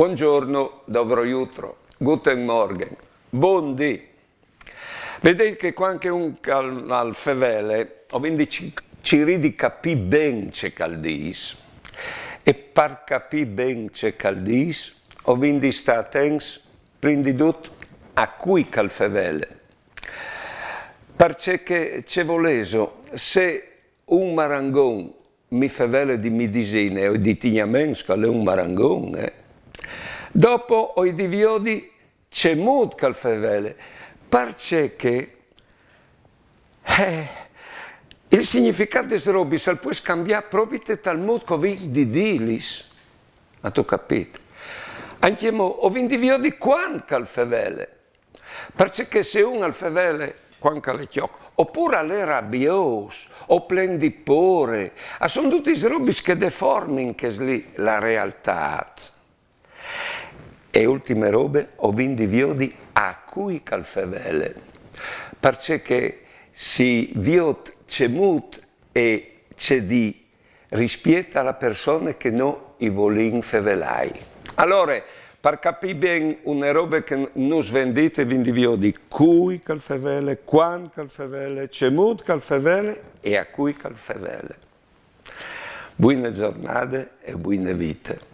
Buongiorno, dobro jutro, guten morgen, buondì. Vedete che quando un al fevele, ci ridi capì ben c'è caldis, e per capì ben c'è caldis, sta attens, prima di tutto, a cui cal fevele. Perché c'è voleso, se un marangon mi fevele di midisine o di tignamensca, è un marangon, dopo ho i diviodi c'è mut cal fevele, perché il significato di robi se può scambiare proprio tal mod come di dilis. Ma tu capito? Anche ho vinto diviodi quando cal fevele, perché se un al fevele quando cal chiocco, oppure alle rabbios, o plendipore, sono tutti robi che deformano che lì la realtà. E ultime robe ho vinto diviodi a cui cal fevele, perché si viot c'è mut e c'è di rispetto alla persona che non i volin fevelai. Allora, per capire bene una roba che non svendite, vi invio di cui cal fevele, quando cal fevele, c'è mut cal fevele e a cui cal fevele. Buone giornate e buone vite.